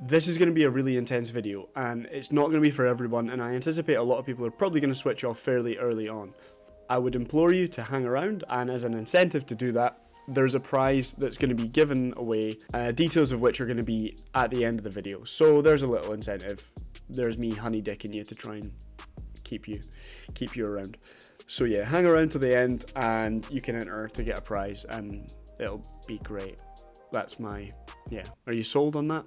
This is going to be a really intense video, and it's not going to be for everyone, and I anticipate a lot of people are probably going to switch off fairly early on. I would implore you to hang around, and as an incentive to do that, there's a prize that's going to be given away, details of which are going to be at the end of the video. So there's a little incentive. There's me honey dicking you to try and keep you around. So yeah, hang around to the end and you can enter to get a prize, and it'll be great. That's my, yeah. Are you sold on that?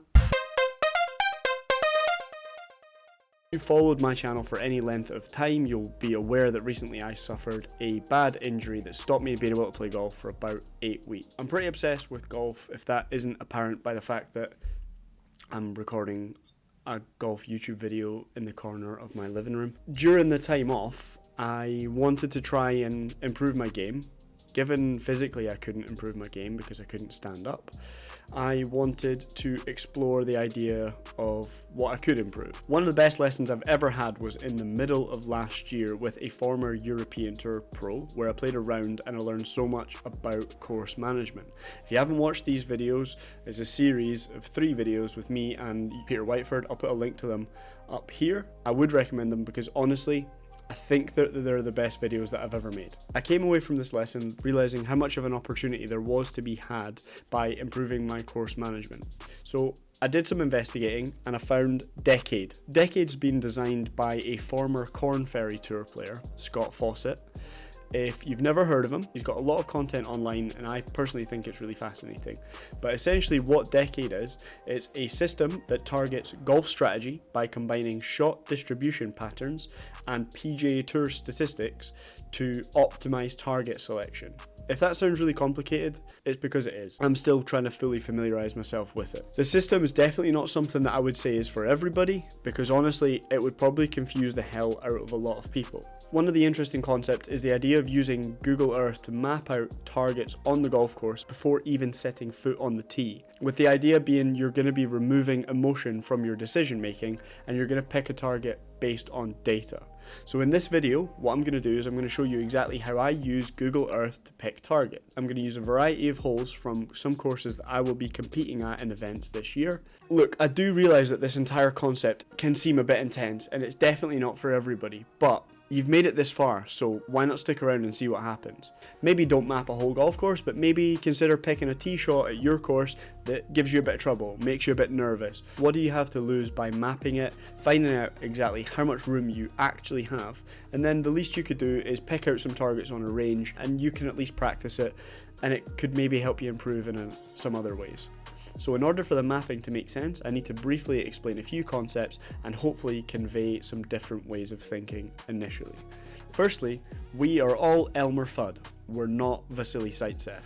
If you followed my channel for any length of time, you'll be aware that recently I suffered a bad injury that stopped me being able to play golf for about 8 weeks. I'm pretty obsessed with golf, if that isn't apparent by the fact that I'm recording a golf YouTube video in the corner of my living room. During the time off, I wanted to try and improve my game. Given physically I couldn't improve my game because I couldn't stand up, I wanted to explore the idea of what I could improve. One of the best lessons I've ever had was in the middle of last year with a former European Tour pro, where I played a round and I learned so much about course management. If you haven't watched these videos, it's a series of 3 videos with me and Peter Whiteford. I'll put a link to them up here. I would recommend them because honestly, I think that they're the best videos that I've ever made. I came away from this lesson realizing how much of an opportunity there was to be had by improving my course management. So I did some investigating and I found Decade. Decade's been designed by a former Corn Ferry Tour player, Scott Fawcett. If you've never heard of him, he's got a lot of content online and I personally think it's really fascinating. But essentially what Decade is, it's a system that targets golf strategy by combining shot distribution patterns and PGA Tour statistics to optimize target selection. If that sounds really complicated, it's because it is. I'm still trying to fully familiarize myself with it. The system is definitely not something that I would say is for everybody, because honestly, it would probably confuse the hell out of a lot of people. One of the interesting concepts is the idea of using Google Earth to map out targets on the golf course before even setting foot on the tee, with the idea being you're going to be removing emotion from your decision making and you're going to pick a target based on data. So in this video, what I'm going to do is I'm going to show you exactly how I use Google Earth to pick targets. I'm going to use a variety of holes from some courses that I will be competing at in events this year. Look, I do realize that this entire concept can seem a bit intense and it's definitely not for everybody, but you've made it this far, so why not stick around and see what happens? Maybe don't map a whole golf course, but maybe consider picking a tee shot at your course that gives you a bit of trouble, makes you a bit nervous. What do you have to lose by mapping it, finding out exactly how much room you actually have, and then the least you could do is pick out some targets on a range and you can at least practice it, and it could maybe help you improve in some other ways. So in order for the mapping to make sense, I need to briefly explain a few concepts and hopefully convey some different ways of thinking initially. Firstly, we are all Elmer Fudd. We're not Vasily Zaitsev.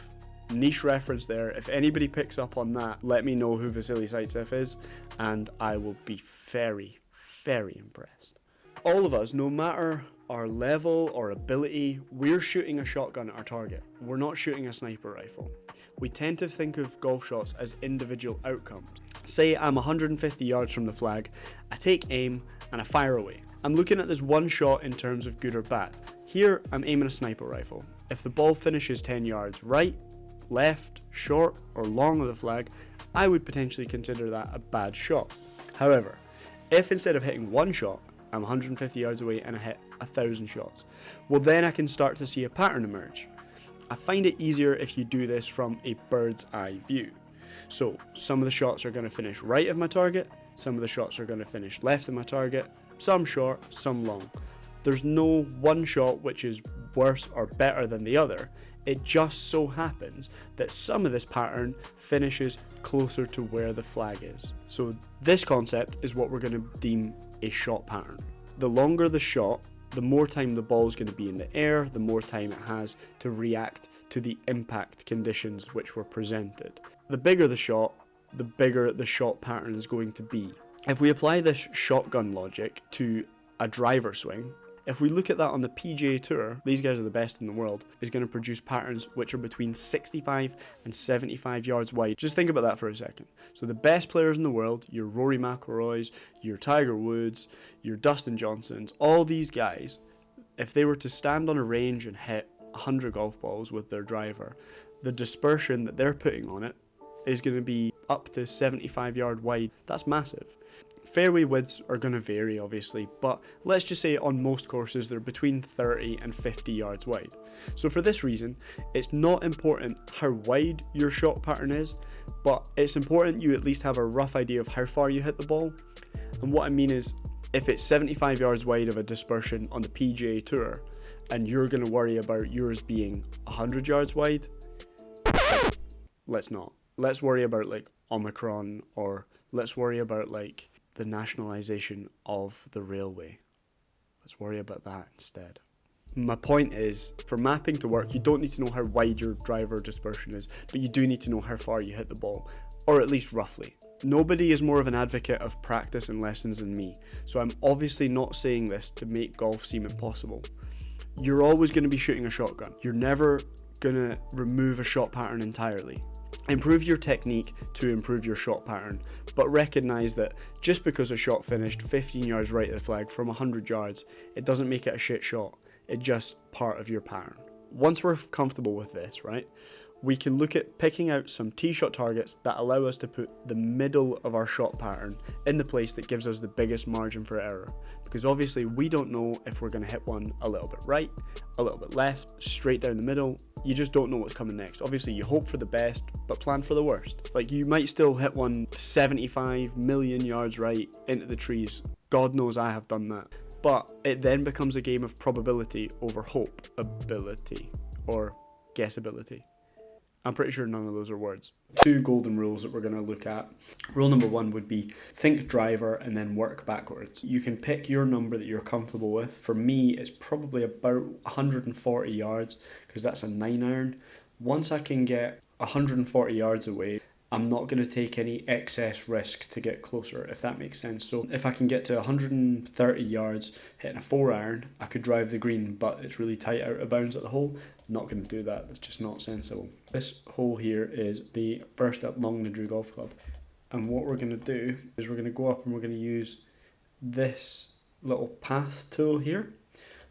Niche reference there. If anybody picks up on that, let me know who Vasily Zaitsev is and I will be very, very impressed. All of us, no matter our level or ability, we're shooting a shotgun at our target. We're not shooting a sniper rifle. We tend to think of golf shots as individual outcomes. Say I'm 150 yards from the flag, I take aim and I fire away. I'm looking at this one shot in terms of good or bad. Here I'm aiming a sniper rifle. If the ball finishes 10 yards right, left, short or long of the flag, I would potentially consider that a bad shot. However, if instead of hitting one shot, I'm 150 yards away and I hit 1,000 shots, well then I can start to see a pattern emerge. I find it easier if you do this from a bird's eye view. So some of the shots are going to finish right of my target, some of the shots are going to finish left of my target, some short, some long. There's no one shot which is worse or better than the other. It just so happens that some of this pattern finishes closer to where the flag is. So this concept is what we're going to deem a shot pattern. The longer the shot, the more time the ball is going to be in the air, the more time it has to react to the impact conditions which were presented. The bigger the shot, the bigger the shot pattern is going to be. If we apply this shotgun logic to a driver swing, if we look at that on the PGA Tour, these guys are the best in the world, is going to produce patterns which are between 65 and 75 yards wide. Just think about that for a second. So the best players in the world, your Rory McIlroys, your Tiger Woods, your Dustin Johnsons, all these guys, if they were to stand on a range and hit 100 golf balls with their driver, the dispersion that they're putting on it is going to be up to 75 yard wide. That's massive. Fairway widths are going to vary obviously, but let's just say on most courses they're between 30 and 50 yards wide. So for this reason, it's not important how wide your shot pattern is, but it's important you at least have a rough idea of how far you hit the ball. And what I mean is, if it's 75 yards wide of a dispersion on the PGA Tour, and you're going to worry about yours being 100 yards wide, let's not. Let's worry about like Omicron, or let's worry about like the nationalisation of the railway. Let's worry about that instead. My point is, for mapping to work, you don't need to know how wide your driver dispersion is, but you do need to know how far you hit the ball, or at least roughly. Nobody is more of an advocate of practice and lessons than me, so I'm obviously not saying this to make golf seem impossible. You're always going to be shooting a shotgun. You're never going to remove a shot pattern entirely. Improve your technique to improve your shot pattern, but recognise that just because a shot finished 15 yards right of the flag from 100 yards, it doesn't make it a shit shot. It's just part of your pattern. Once we're comfortable with this, right, we can look at picking out some tee shot targets that allow us to put the middle of our shot pattern in the place that gives us the biggest margin for error. Because obviously we don't know if we're going to hit one a little bit right, a little bit left, straight down the middle. You just don't know what's coming next. Obviously you hope for the best, but plan for the worst. Like, you might still hit one 75 million yards right into the trees. God knows I have done that. But it then becomes a game of probability over hope ability, or guessability. I'm pretty sure none of those are words. 2 golden rules that we're going to look at. Rule number 1 would be think driver and then work backwards. You can pick your number that you're comfortable with. For me, it's probably about 140 yards, because that's a 9-iron. Once I can get 140 yards away, I'm not going to take any excess risk to get closer, if that makes sense. So if I can get to 130 yards hitting a 4-iron, I could drive the green, but it's really tight out of bounds at the hole. I'm not going to do that. That's just not sensible. This hole here is the first up Longniddry Golf Club. And what we're going to do is we're going to go up and we're going to use this little path tool here.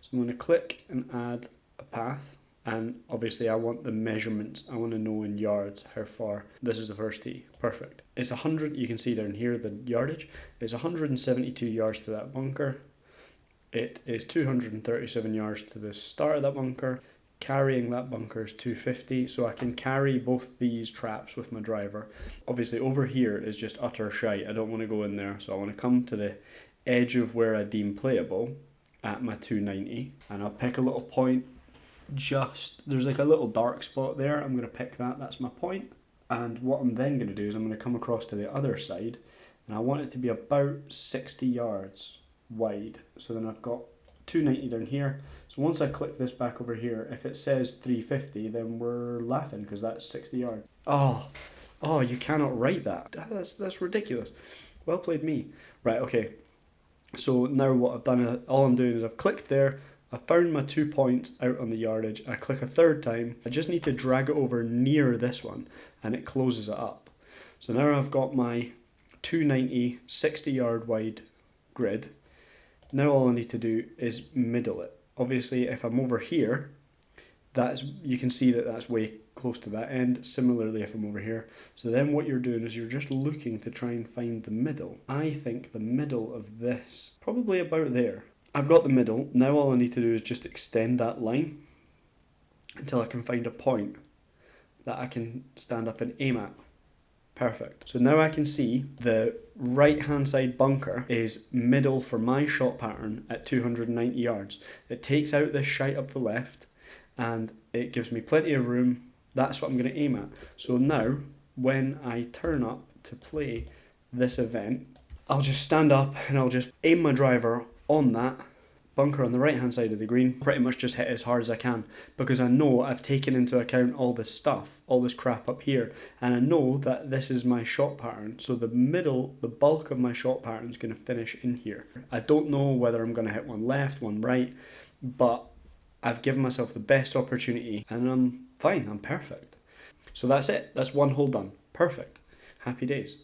So I'm going to click and add a path. And obviously I want the measurements. I want to know in yards how far. This is the first tee. Perfect. It's 100, you can see down here the yardage. It's 172 yards to that bunker. It is 237 yards to the start of that bunker. Carrying that bunker is 250, so I can carry both these traps with my driver. Obviously over here is just utter shite. I don't want to go in there, so I want to come to the edge of where I deem playable at my 290, and I'll pick a little point. There's like a little dark spot there. I'm going to pick that. That's my point. And what I'm then going to do is I'm going to come across to the other side, and I want it to be about 60 yards wide. So then I've got 290 down here. So once I click this back over here, if it says 350, then we're laughing, because that's 60 yards. Oh, you cannot write that. That's ridiculous. Well played me. Right, okay. So now what I've done, all I'm doing is I've clicked there. I found my 2 points out on the yardage. I click a third time. I just need to drag it over near this one, and it closes it up. So now I've got my 290 60 yard wide grid. Now all I need to do is middle it. Obviously if I'm over here, you can see that that's way close to that end. Similarly if I'm over here. So then what you're doing is you're just looking to try and find the middle. I think the middle of this, probably about there. I've got the middle. Now all I need to do is just extend that line until I can find a point that I can stand up and aim at. Perfect. So now I can see the right hand side bunker is middle for my shot pattern at 290 yards. It takes out this shite up the left and it gives me plenty of room. That's what I'm going to aim at. So now when I turn up to play this event, I'll just stand up and I'll just aim my driver on that bunker on the right hand side of the green, pretty much just hit as hard as I can, because I know I've taken into account all this stuff, all this crap up here, and I know that this is my shot pattern. So the bulk of my shot pattern is going to finish in here. I don't know whether I'm going to hit one left, one right, but I've given myself the best opportunity and I'm fine, I'm perfect. So that's it, that's one hole done, perfect, happy days.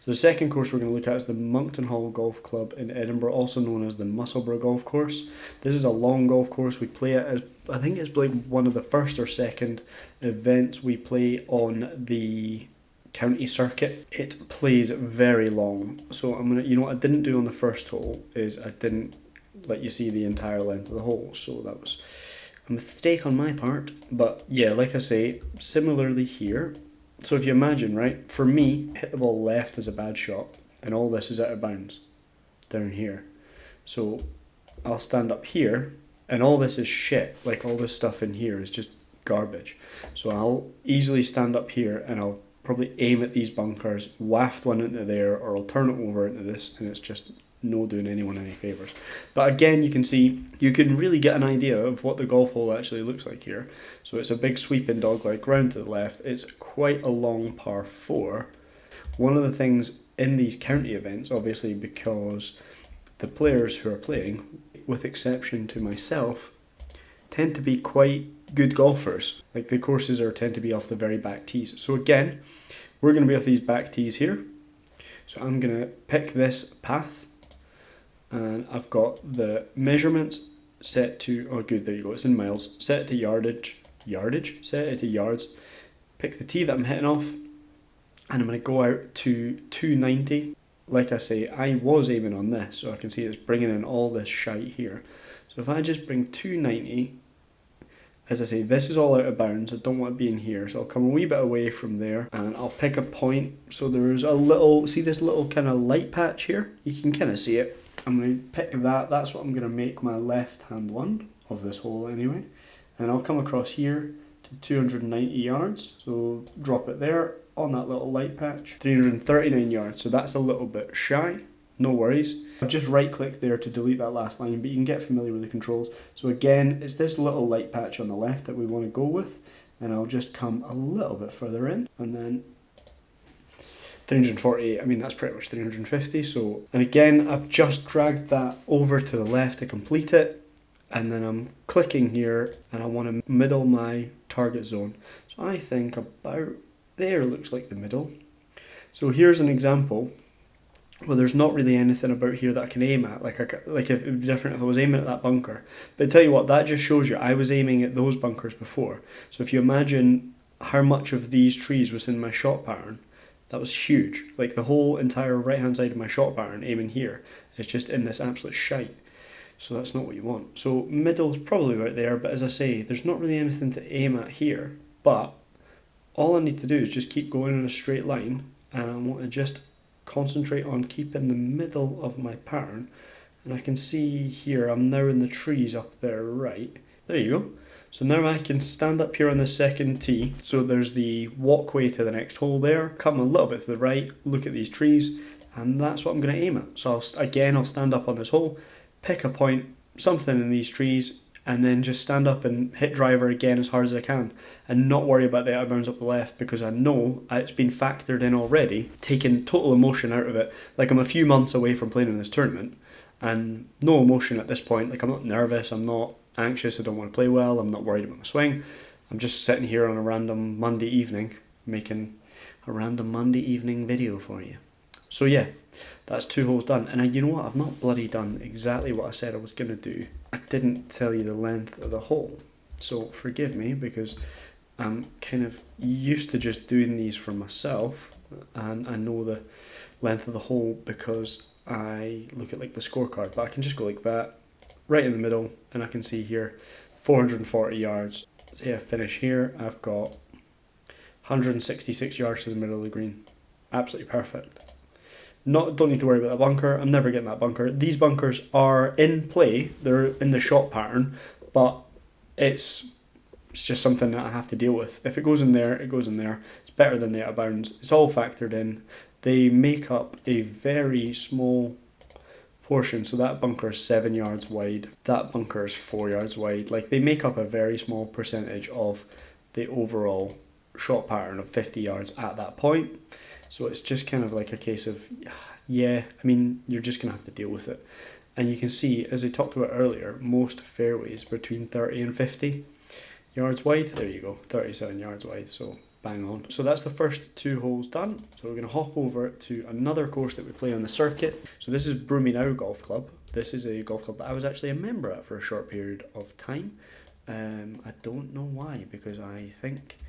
So the second course we're going to look at is the Monktonhall Golf Club in Edinburgh, also known as the Musselburgh Golf Course. This is a long golf course. We play it as, I think it's like one of the first or second events we play on the county circuit, it plays very long. So I'm gonna, you know what I didn't do on the first hole is I didn't let you see the entire length of the hole. So that was a mistake on my part. But yeah, like I say, similarly here. So if you imagine, right, for me, hit the ball left is a bad shot, and all this is out of bounds down here. So I'll stand up here, and all this is shit. Like all this stuff in here is just garbage. So I'll easily stand up here and I'll probably aim at these bunkers, waft one into there, or I'll turn it over into this, and it's just no doing anyone any favours. But again, you can see, you can really get an idea of what the golf hole actually looks like here. So it's a big sweeping dog-leg round to the left. It's quite a long par 4. One of the things in these county events, obviously, because the players who are playing, with exception to myself, tend to be quite good golfers. Like the courses tend to be off the very back tees. So again, we're going to be off these back tees here. So I'm going to pick this path, and I've got the measurements set to, oh good, there you go, it's in miles, set it to set it to yards, pick the tee that I'm hitting off, and I'm going to go out to 290. Like I say, I was aiming on this, so I can see it's bringing in all this shite here. So if I just bring 290, as I say, this is all out of bounds, I don't want to be in here, so I'll come a wee bit away from there, and I'll pick a point. So there's a little, see this little kind of light patch here? You can kind of see it. I'm going to pick that, that's what I'm going to make my left hand one of this hole anyway. And I'll come across here to 290 yards, so drop it there on that little light patch. 339 yards, so that's a little bit shy, no worries. I've just right click there to delete that last line, but you can get familiar with the controls. So again, it's this little light patch on the left that we want to go with, and I'll just come a little bit further in, and then 348, I mean that's pretty much 350. So, and again, I've just dragged that over to the left to complete it, and then I'm clicking here and I want to middle my target zone. So I think about there looks like the middle. So here's an example where there's not really anything about here that I can aim at. Like it would be different if I was aiming at that bunker. But I tell you what, that just shows you I was aiming at those bunkers before. So if you imagine how much of these trees was in my shot pattern, that was huge. Like the whole entire right hand side of my shot pattern aiming here is just in this absolute shite. So that's not what you want. So middle's probably right there, but as I say, there's not really anything to aim at here. But all I need to do is just keep going in a straight line, and I want to just concentrate on keeping the middle of my pattern. And I can see here I'm now in the trees up there, right? There you go. So now I can stand up here on the second tee. So there's the walkway to the next hole there. Come a little bit to the right, look at these trees, and that's what I'm going to aim at. So I'll stand up on this hole, pick a point, something in these trees, and then just stand up and hit driver again as hard as I can, and not worry about the out of bounds up the left, because I know it's been factored in already, taking total emotion out of it. Like I'm a few months away from playing in this tournament, and no emotion at this point. Like I'm not nervous, I'm not anxious, I don't want to play well, I'm not worried about my swing. I'm just sitting here on a random Monday evening, making a random Monday evening video for you. So yeah, that's 2 holes done. And you know what, I've not bloody done exactly what I said I was going to do. I didn't tell you the length of the hole, so forgive me, because I'm kind of used to just doing these for myself, and I know the length of the hole because I look at like the scorecard. But I can just go like that, right in the middle, and I can see here 440 yards. Say I finish here, I've got 166 yards to the middle of the green. Absolutely perfect. Don't need to worry about that bunker. I'm never getting that bunker. These bunkers are in play, they're in the shot pattern, but it's just something that I have to deal with. If it goes in there, it goes in there. It's better than the out of bounds. It's all factored in. They make up a very small portion. So that bunker is 7 yards wide. That bunker is 4 yards wide. Like they make up a very small percentage of the overall shot pattern of 50 yards at that point. So it's just kind of like a case of, yeah, I mean, you're just going to have to deal with it. And you can see, as I talked about earlier, most fairways between 30 and 50 yards wide. There you go, 37 yards wide, so bang on. So that's the first 2 holes done. So we're going to hop over to another course that we play on the circuit. So this is Broomieknowe Golf Club. This is a golf club that I was actually a member at for a short period of time. I don't know why, because I think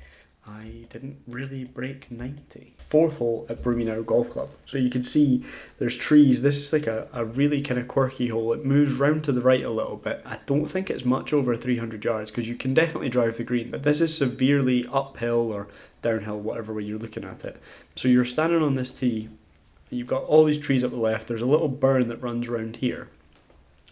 I didn't really break 90. Fourth hole at Broomieknowe Golf Club. So you can see there's trees. This is like a really kind of quirky hole. It moves round to the right a little bit. I don't think it's much over 300 yards because you can definitely drive the green, but this is severely uphill or downhill, whatever way you're looking at it. So you're standing on this tee. You've got all these trees up the left. There's a little burn that runs around here.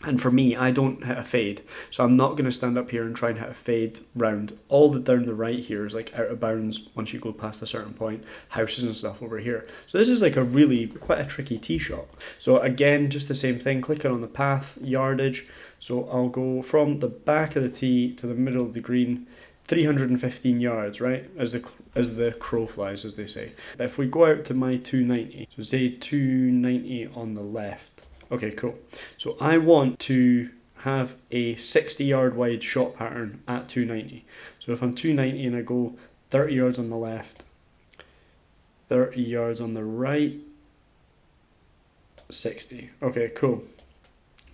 And for me, I don't hit a fade, so I'm not going to stand up here and try and hit a fade round. All the down the right here is like out of bounds once you go past a certain point, houses and stuff over here. So this is like a really quite a tricky tee shot. So again, just the same thing, clicking on the path, yardage. So I'll go from the back of the tee to the middle of the green, 315 yards, right? As the crow flies, as they say. But if we go out to my 290, so say 290 on the left. Okay, cool. So I want to have a 60-yard wide shot pattern at 290. So if I'm 290 and I go 30 yards on the left, 30 yards on the right, 60. Okay, cool.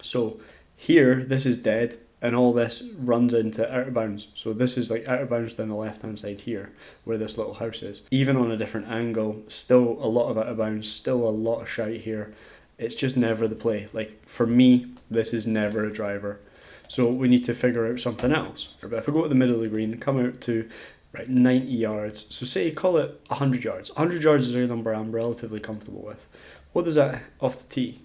So here, this is dead, and all this runs into out of bounds. So this is like out of bounds down the left-hand side here, where this little house is. Even on a different angle, still a lot of out of bounds, still a lot of shite here. It's just never the play. Like, for me, this is never a driver. So we need to figure out something else. But if I go to the middle of the green, come out to, right, 90 yards. So say, call it 100 yards. 100 yards is a number I'm relatively comfortable with. What is that off the tee?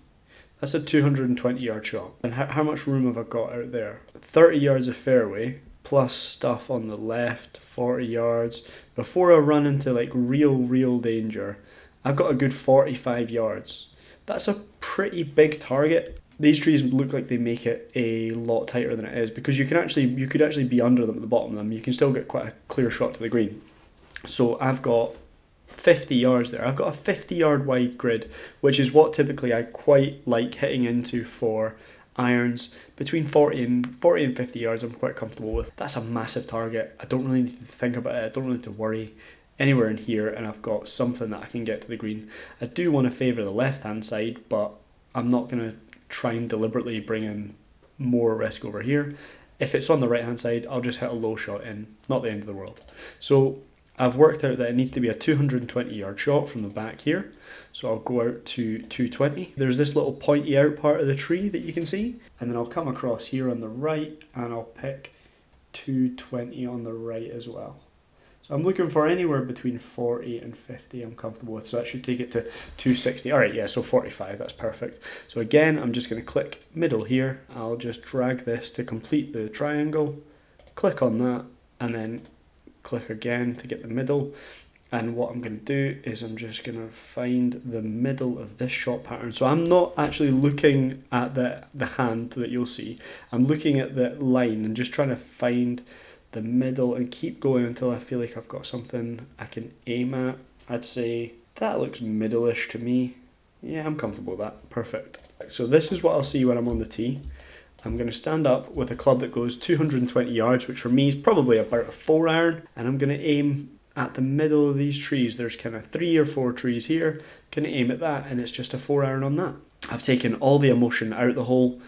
That's a 220-yard shot. And how much room have I got out there? 30 yards of fairway, plus stuff on the left, 40 yards. Before I run into, like, real danger, I've got a good 45 yards. That's a pretty big target. These trees look like they make it a lot tighter than it is because you could actually be under them at the bottom of them. You can still get quite a clear shot to the green. So I've got 50 yards there. I've got a 50-yard wide grid, which is what typically I quite like hitting into for irons. Between 40 and 50 yards I'm quite comfortable with. That's a massive target. I don't really need to think about it. I don't really need to worry. Anywhere in here, and I've got something that I can get to the green. I do want to favour the left-hand side, but I'm not going to try and deliberately bring in more risk over here. If it's on the right-hand side, I'll just hit a low shot in, not the end of the world. So I've worked out that it needs to be a 220-yard shot from the back here. So I'll go out to 220. There's this little pointy out part of the tree that you can see, and then I'll come across here on the right, and I'll pick 220 on the right as well. So I'm looking for anywhere between 40 and 50 I'm comfortable with. So that should take it to 260. All right, yeah, so 45, that's perfect. So again, I'm just going to click middle here. I'll just drag this to complete the triangle. Click on that and then click again to get the middle. And what I'm going to do is I'm just going to find the middle of this shot pattern. So I'm not actually looking at the hand that you'll see. I'm looking at the line and just trying to find the middle and keep going until I feel like I've got something I can aim at. I'd say that looks middle-ish to me. Yeah, I'm comfortable with that. Perfect. So this is what I'll see when I'm on the tee. I'm going to stand up with a club that goes 220 yards, which for me is probably about a 4-iron, and I'm going to aim at the middle of these trees. There's kind of 3 or 4 trees here. Going to aim at that, and it's just a 4-iron on that. I've taken all the emotion out the hole.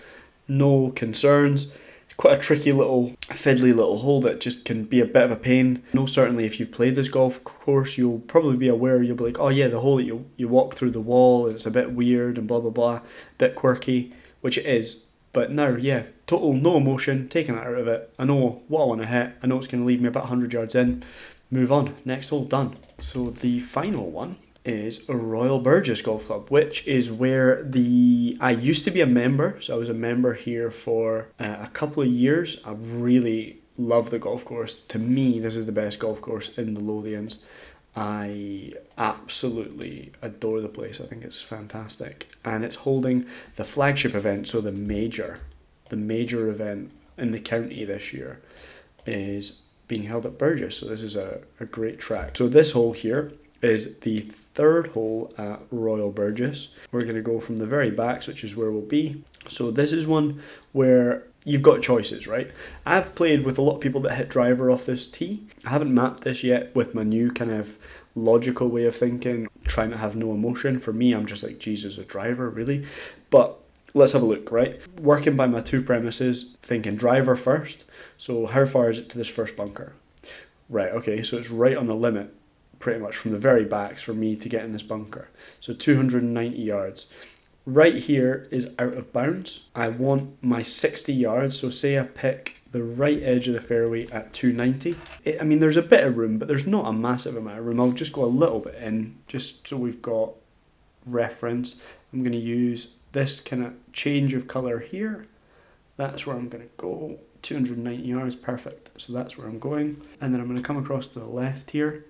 No concerns. Quite a tricky little, fiddly little hole that just can be a bit of a pain. I know certainly if you've played this golf course, you'll probably be aware, you'll be like, oh yeah, the hole that you walk through the wall, it's a bit weird and blah, blah, blah, a bit quirky, which it is. But now, yeah, total no emotion, taking that out of it. I know what I want to hit. I know it's going to leave me about 100 yards in. Move on. Next hole done. So the final one is a Royal Burgess Golf Club, which is where I used to be a member. So I was a member here for a couple of years. I really love the golf course. To me, this is the best golf course in the Lothians. I absolutely adore the place. I think it's fantastic. And it's holding the flagship event, so the major event in the county this year is being held at Burgess. So this is a great track. So this hole here is the 3rd hole at Royal Burgess. We're going to go from the very backs, which is where we'll be. So this is one where you've got choices, right? I've played with a lot of people that hit driver off this tee. I haven't mapped this yet with my new kind of logical way of thinking, trying to have no emotion. For me, I'm just like, Jesus, a driver, really? But let's have a look, right? Working by my 2 premises, thinking driver first. So how far is it to this first bunker? Right, okay, so it's right on the limit, pretty much from the very backs for me to get in this bunker. So 290 yards. Right here is out of bounds. I want my 60 yards, so say I pick the right edge of the fairway at 290. I mean, there's a bit of room, but there's not a massive amount of room. I'll just go a little bit in, just so we've got reference. I'm going to use this kind of change of colour here. That's where I'm going to go. 290 yards, perfect. So that's where I'm going. And then I'm going to come across to the left here.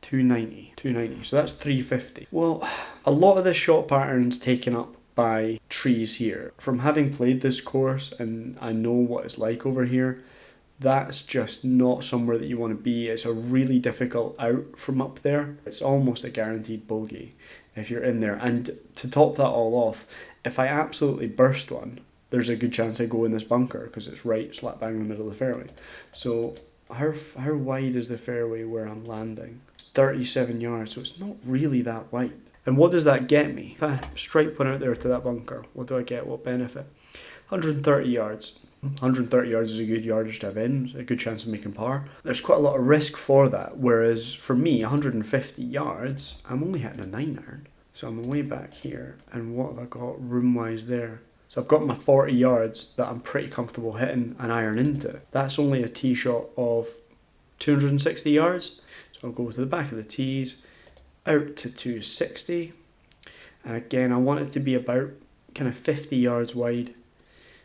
290. So that's 350. Well, a lot of this shot pattern's taken up by trees here. From having played this course, and I know what it's like over here, that's just not somewhere that you want to be. It's a really difficult out from up there. It's almost a guaranteed bogey if you're in there. And to top that all off, if I absolutely burst one, there's a good chance I go in this bunker because it's right slap bang in the middle of the fairway. So how wide is the fairway where I'm landing? It's 37 yards, so it's not really that wide. And what does that get me? If I strike one out there to that bunker, what do I get? What benefit? 130 yards. 130 yards is a good yardage to have in, a good chance of making par. There's quite a lot of risk for that, whereas for me, 150 yards, I'm only hitting a 9-iron. So I'm way back here, and what have I got room-wise there? So I've got my 40 yards that I'm pretty comfortable hitting an iron into. That's only a tee shot of 260 yards. So I'll go to the back of the tees, out to 260. And again, I want it to be about kind of 50 yards wide.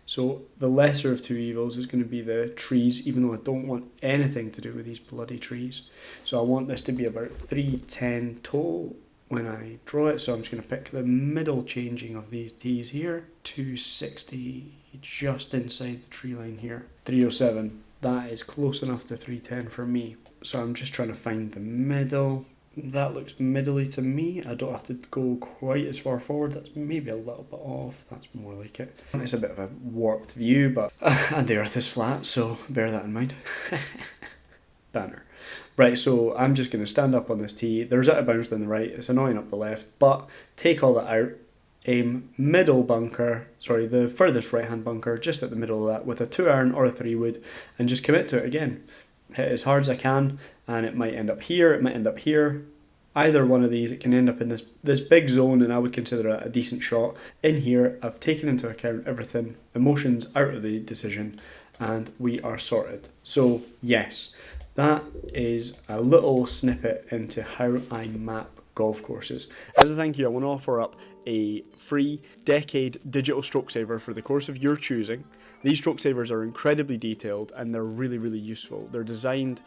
So the lesser of two evils is going to be the trees, even though I don't want anything to do with these bloody trees. So I want this to be about 310 total when I draw it. So I'm just going to pick the middle changing of these tees here. 260, just inside the tree line here. 307, that is close enough to 310 for me. So I'm just trying to find the middle. That looks middly to me. I don't have to go quite as far forward. That's maybe a little bit off. That's more like it. It's a bit of a warped view, but and the earth is flat, so bear that in mind. Banner. Right, so I'm just going to stand up on this tee. There's out of bounds on the right. It's annoying up the left, but take all that out. Aim middle bunker, sorry, the furthest right-hand bunker, just at the middle of that, with a 2-iron or a 3-wood, and just commit to it again. Hit as hard as I can, and it might end up here, it might end up here. Either one of these, it can end up in this big zone, and I would consider it a decent shot. In here, I've taken into account everything, emotions out of the decision, and we are sorted. So yes, that is a little snippet into how I map golf courses. As a thank you, I want to offer up a free decade digital stroke saver for the course of your choosing. These stroke savers are incredibly detailed and they're really, really useful. They're designed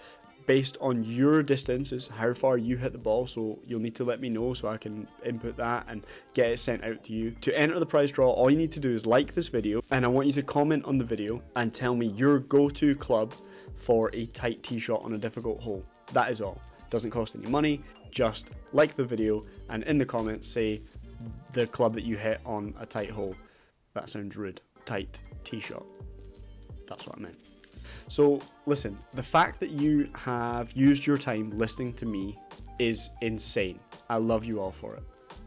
based on your distances, how far you hit the ball, so you'll need to let me know so I can input that and get it sent out to you. To enter the prize draw, all you need to do is like this video, and I want you to comment on the video and tell me your go-to club for a tight tee shot on a difficult hole. That is all. Doesn't cost any money. Just like the video and in the comments say the club that you hit on a tight hole. That sounds rude. Tight tee shot. That's what I meant. So listen, the fact that you have used your time listening to me is insane. I love you all for it.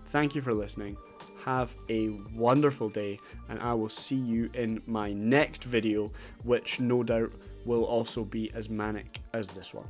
Thank you for listening. Have a wonderful day, and I will see you in my next video, which no doubt will also be as manic as this one.